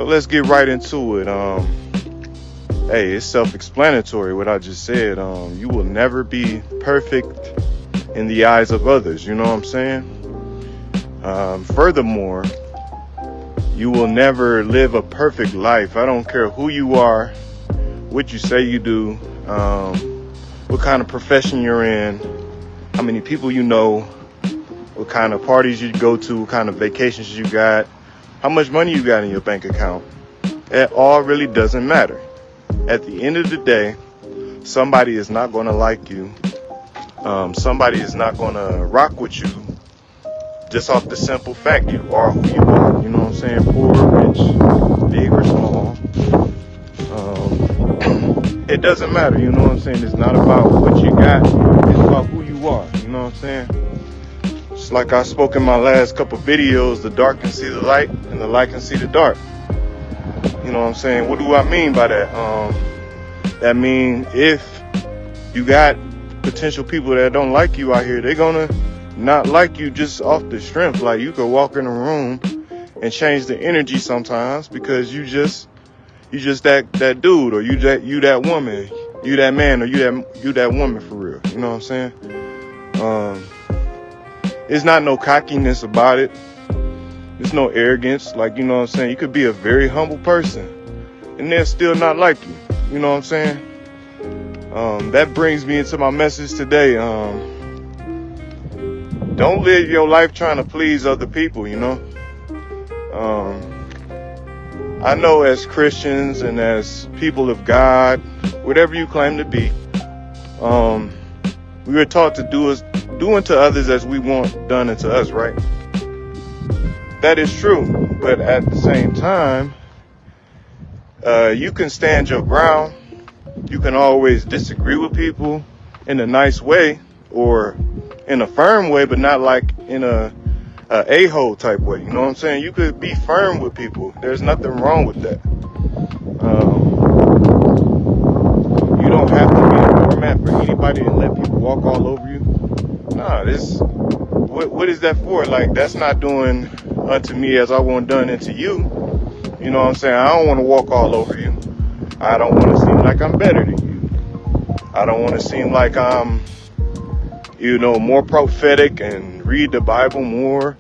So let's get right into it. Hey, it's self-explanatory what I just said. You will never be perfect in the eyes of others. You know what I'm saying? Furthermore, you will never live a perfect life. I don't care who you are, what you say you do, what kind of profession you're in, how many people you know, what kind of parties you go to, what kind of vacations you got, how much money you got in your bank account. It all really doesn't matter. At the end of the day, somebody is not going to like you. Somebody is not going to rock with you just off the simple fact you are who you are. You know what I'm saying? Poor, rich, big or small. It doesn't matter. You know what I'm saying? It's not about what you got. It's about who you are. You know what I'm saying? Just like I spoke in my last couple videos, the dark can see the light and the light can see the dark. You know what I'm saying? What do I mean by that? That means if you got potential people that don't like you out here, they're gonna not like you just off the strength. Like, you could walk in a room and change the energy sometimes because you just that dude, or you that woman, you that man, or you that woman for real. You know what I'm saying? It's not no cockiness about it. There's no arrogance. Like, you know what I'm saying? You could be a very humble person and they'll still not like you. You know what I'm saying? That brings me into my message today. Don't live your life trying to please other people, you know? I know as Christians and as people of God, whatever you claim to be, we were taught to do unto others as we want done unto us, right? That is true, but at the same time, you can stand your ground. You can always disagree with people in a nice way or in a firm way, but not like in a-hole type way. You know what I'm saying? You could be firm with people. There's nothing wrong with that. You don't have to be a doormat for anybody and let people walk all over you. Nah, what is that for? Like, that's not doing unto me as I want done unto you. You know what I'm saying? I don't want to walk all over you. I don't want to seem like I'm better than you. I don't want to seem like I'm, more prophetic and read the Bible more.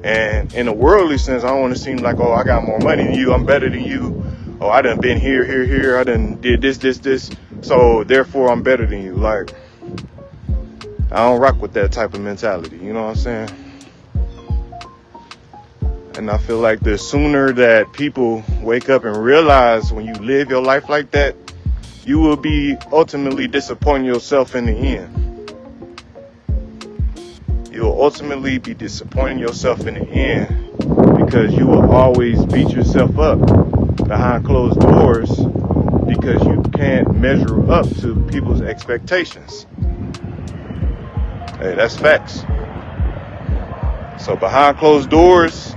And in a worldly sense, I don't want to seem like, oh, I got more money than you, I'm better than you. Oh, I done been here, I done did this. So therefore I'm better than you. Like, I don't rock with that type of mentality. You know what I'm saying? And I feel like the sooner that people wake up and realize when you live your life like that, you will be ultimately disappointing yourself in the end. You will ultimately be disappointing yourself in the end because you will always beat yourself up behind closed doors because you can't measure up to people's expectations. Hey, that's facts. So behind closed doors,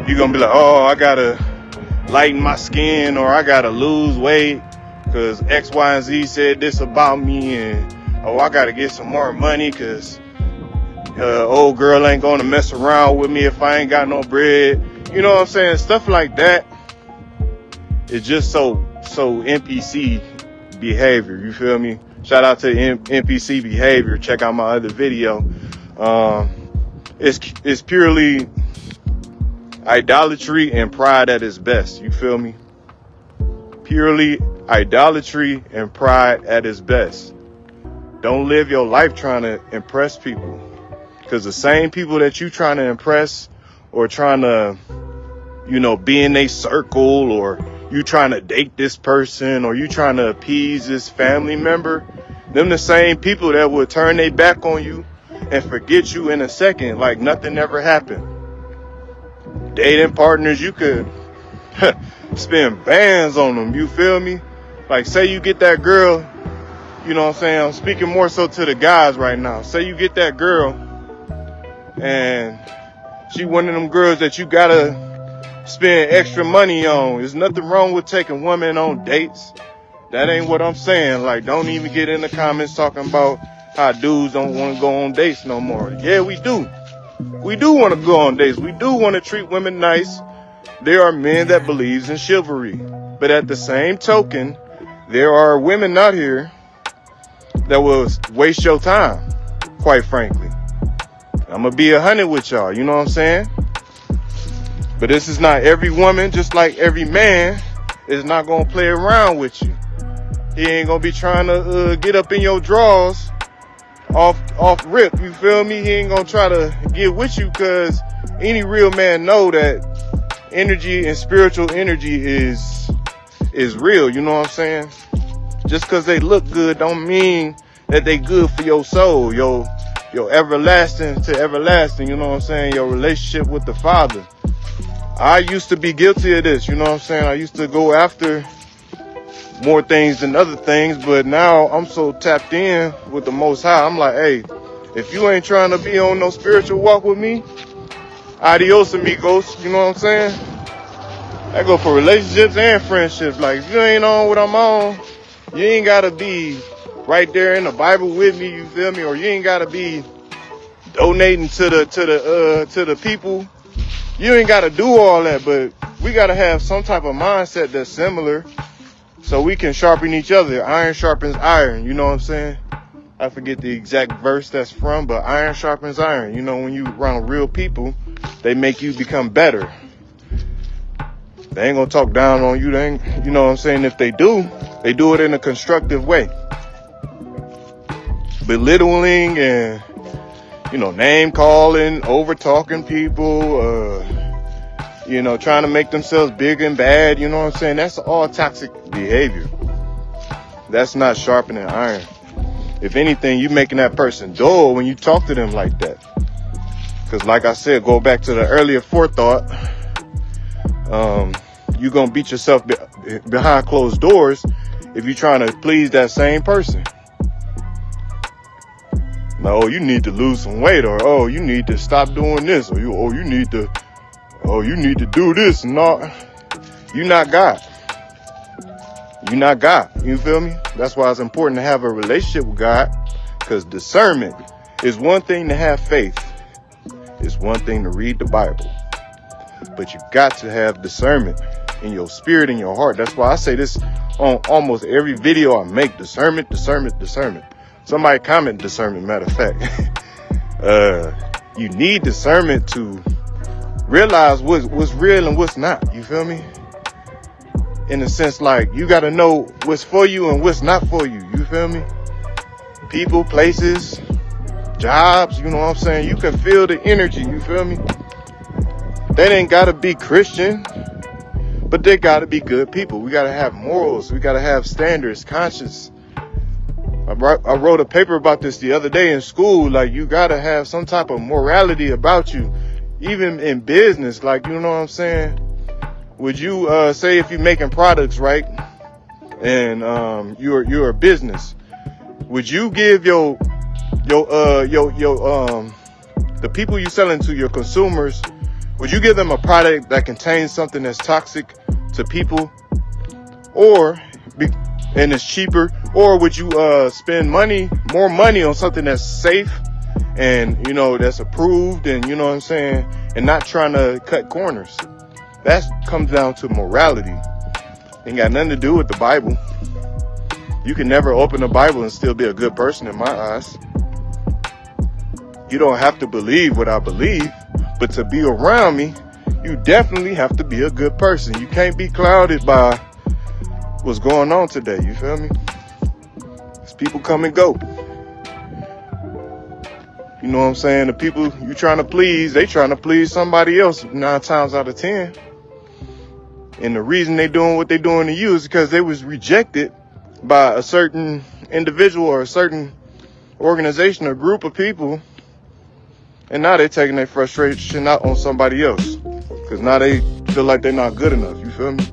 you're going to be like, oh, I got to lighten my skin, or I got to lose weight because X, Y, and Z said this about me, and, oh, I got to get some more money because old girl ain't going to mess around with me if I ain't got no bread. You know what I'm saying? Stuff like that is just so NPC behavior. You feel me? Shout out to NPC behavior. Check out my other video. It's purely idolatry and pride at its best. You feel me? Purely idolatry and pride at its best. Don't live your life trying to impress people, because the same people that you trying to impress or trying to, be in a circle, or you trying to date this person, or you trying to appease this family member, them the same people that will turn their back on you and forget you in a second like nothing ever happened. Dating partners, you could spend bands on them, you feel me? Like, say you get that girl, you know what I'm saying? I'm speaking more so to the guys right now. Say you get that girl and she one of them girls that you gotta spend extra money on. There's nothing wrong with taking women on dates. That ain't what I'm saying. Like, don't even get in the comments talking about how dudes don't want to go on dates no more. Yeah, we do. We do want to go on dates. We do want to treat women nice. there are men that believes in chivalry. But at the same token, there are women out here that will waste your time, quite frankly. I'm going to be 100 with y'all, you know what I'm saying? But this is not every woman, just like every man is not going to play around with you. He ain't going to be trying to get up in your drawers off rip, you feel me? He ain't going to try to get with you, because any real man know that energy and spiritual energy is real, you know what I'm saying? Just because they look good don't mean that they good for your soul, your everlasting to everlasting, you know what I'm saying? Your relationship with the Father. I used to be guilty of this, you know what I'm saying? I used to go after more things than other things, but now I'm so tapped in with the Most High. I'm like, hey, if you ain't trying to be on no spiritual walk with me, adios amigos, you know what I'm saying? I go for relationships and friendships. Like, if you ain't on what I'm on, you ain't gotta be right there in the Bible with me, you feel me? Or you ain't gotta be donating to the people. You ain't gotta do all that, but we gotta have some type of mindset that's similar, so we can sharpen each other. Iron sharpens iron, you know what I'm saying? I forget the exact verse that's from, but iron sharpens iron. You know, when you around real people, they make you become better. They ain't gonna talk down on you. They ain't, you know what I'm saying? If they do it in a constructive way. Belittling and, you know, name calling, over talking people, you know, trying to make themselves big and bad, you know what I'm saying? That's all toxic behavior. That's not sharpening iron. If anything, you making that person dull when you talk to them like that. Because like I said, go back to the earlier forethought, you're going to beat yourself behind closed doors if you're trying to please that same person. No, you need to lose some weight, or oh, you need to stop doing this, or you need to do this. No, you're not God. You're not God. You feel me? That's why it's important to have a relationship with God, because discernment is one thing to have faith. It's one thing to read the Bible. But you got to have discernment in your spirit and your heart. That's why I say this on almost every video I make. Discernment, discernment, discernment. Somebody comment discernment, matter of fact. You need discernment to realize what's real and what's not. You feel me? In a sense, like, you got to know what's for you and what's not for you. You feel me? People, places, jobs, you know what I'm saying? You can feel the energy. You feel me? They ain't got to be Christian, but they got to be good people. We got to have morals. We got to have standards, conscience. I wrote a paper about this the other day in school. Like, you got to have some type of morality about you, even in business. Like, you know what I'm saying? Would you say if you're making products, right, and you're a business, would you give the people you selling to, your consumers, would you give them a product that contains something that's toxic to people, and it's cheaper, or would you spend more money on something that's safe and, you know, that's approved, and, you know what I'm saying, and not trying to cut corners? That comes down to morality. Ain't got nothing to do with the Bible. You can never open the Bible and still be a good person in my eyes. You don't have to believe what I believe, but to be around me, you definitely have to be a good person. You can't be clouded by what's going on today. You feel me? As people come and go. You know what I'm saying? The people you trying to please, they trying to please somebody else 9 times out of 10. And the reason they doing what they doing to you is because they was rejected by a certain individual or a certain organization or group of people. And now they're taking their frustration out on somebody else. Because now they feel like they're not good enough. You feel me?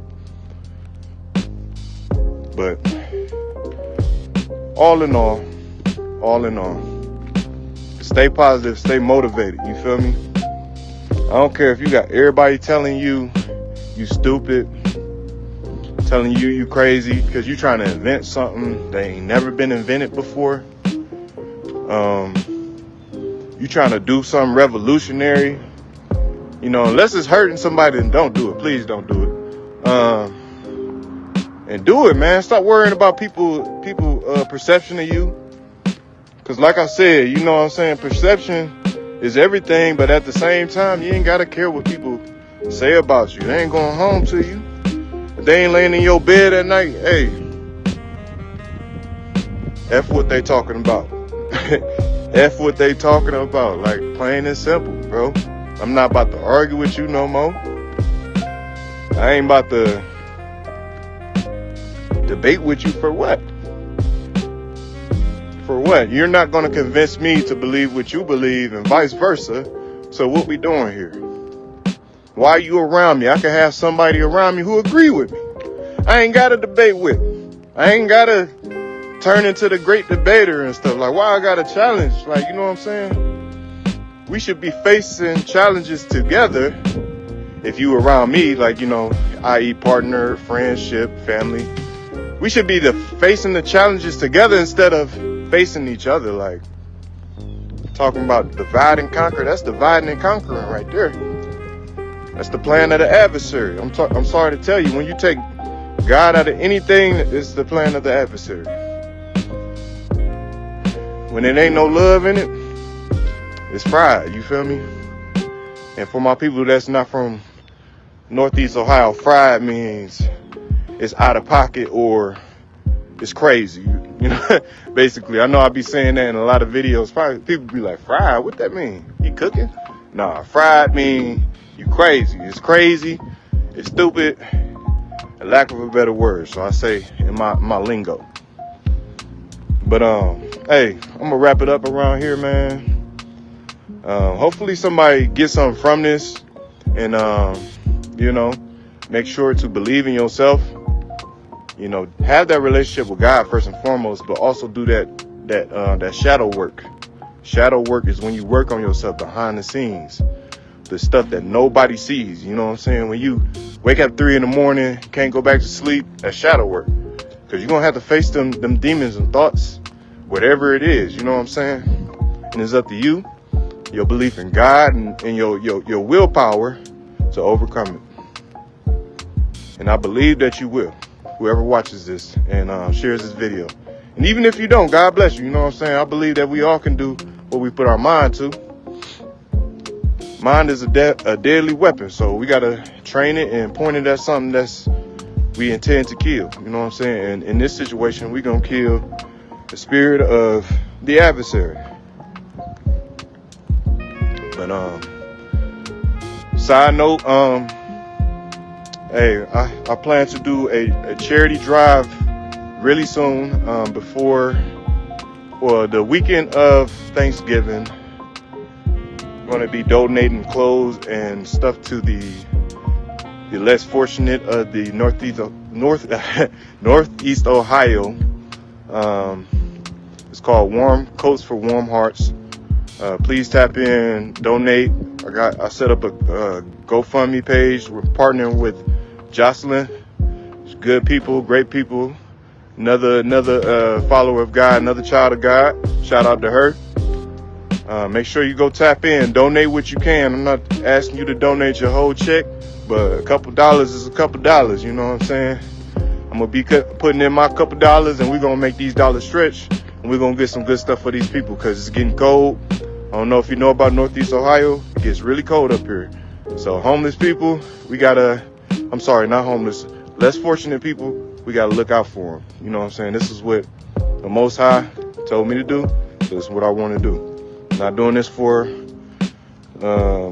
But all in all, stay positive, stay motivated. You feel me? I don't care if you got everybody telling you you stupid, telling you you crazy because you trying to invent something that ain't never been invented before. You trying to do something revolutionary You know, unless it's hurting somebody, then don't do it. Please don't do it. And do it, man. Stop worrying about people perception of you. Because like I said, you know what I'm saying, perception is everything, but at the same time, you ain't got to care what people say about you. They ain't going home to you. If they ain't laying in your bed at night, hey, F what they talking about. F what they talking about, like plain and simple, bro. I'm not about to argue with you no more. I ain't about to debate with you for what? For what? You're not going to convince me to believe what you believe and vice versa. So what we doing here? Why are you around me? I can have somebody around me who agree with me. I ain't got to debate with. I ain't got to turn into the great debater and stuff. Like, why I got to challenge? Like, you know what I'm saying? We should be facing challenges together. If you around me, like, you know, i.e. partner, friendship, family, we should be facing the challenges together instead of facing each other. Like, talking about divide and conquer. That's dividing and conquering right there. That's the plan of the adversary. I'm sorry to tell you, when you take God out of anything, it's the plan of the adversary. When it ain't no love in it, it's pride, you feel me? And for my people that's not from Northeast Ohio, pride means it's out of pocket or it's crazy. You know, basically, I know I be saying that in a lot of videos. Probably people be like, fried, what that mean? You cooking? Nah, fried mean you crazy. It's crazy. It's stupid. A lack of a better word. So I say in my lingo. But, hey, I'm gonna wrap it up around here, man. Hopefully somebody gets something from this and, you know, make sure to believe in yourself, you know, have that relationship with God first and foremost, but also do that shadow work. Shadow work is when you work on yourself behind the scenes, the stuff that nobody sees. You know what I'm saying? When you wake up 3 a.m, can't go back to sleep, that's shadow work. Cause you're going to have to face them demons and thoughts, whatever it is, you know what I'm saying? And it's up to you, your belief in God and your willpower to overcome it. And I believe that you will, whoever watches this and shares this video. And even if you don't, God bless you. You know what I'm saying? I believe that we all can do what we put our mind to. Mind is a deadly weapon. So we got to train it and point it at something that's we intend to kill. You know what I'm saying? And in this situation, we're going to kill the spirit of the adversary. But side note, hey, I plan to do a charity drive really soon, before the weekend of Thanksgiving. I'm going to be donating clothes and stuff to the less fortunate of the Northeast Ohio. It's called Warm Coats for Warm Hearts. Please tap in, donate. I set up a GoFundMe page. We're partnering with Jocelyn. It's good people, great people. Another follower of God, another child of God. Shout out to her. Make sure you go tap in, donate what you can. I'm not asking you to donate your whole check, but a couple dollars is a couple dollars. You know what I'm saying? I'm gonna be putting in my couple dollars, and we're gonna make these dollars stretch, and we're gonna get some good stuff for these people because it's getting cold. I don't know if you know about Northeast Ohio. It gets really cold up here. So homeless people, not homeless, less fortunate people, we got to look out for them. You know what I'm saying? This is what the Most High told me to do. So this is what I want to do. I'm not doing this for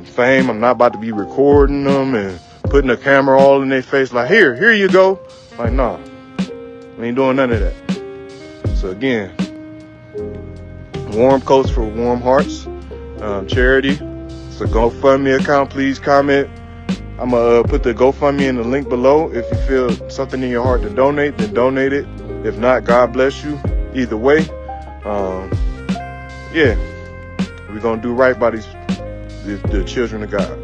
fame. I'm not about to be recording them and putting a camera all in their face like, here you go. Like, nah, we ain't doing none of that. So again, Warm Coats for Warm Hearts, charity. It's a GoFundMe account. Please comment. I'm going to put the GoFundMe in the link below. If you feel something in your heart to donate, then donate it. If not, God bless you. Either way, yeah, we're going to do right by the children of God.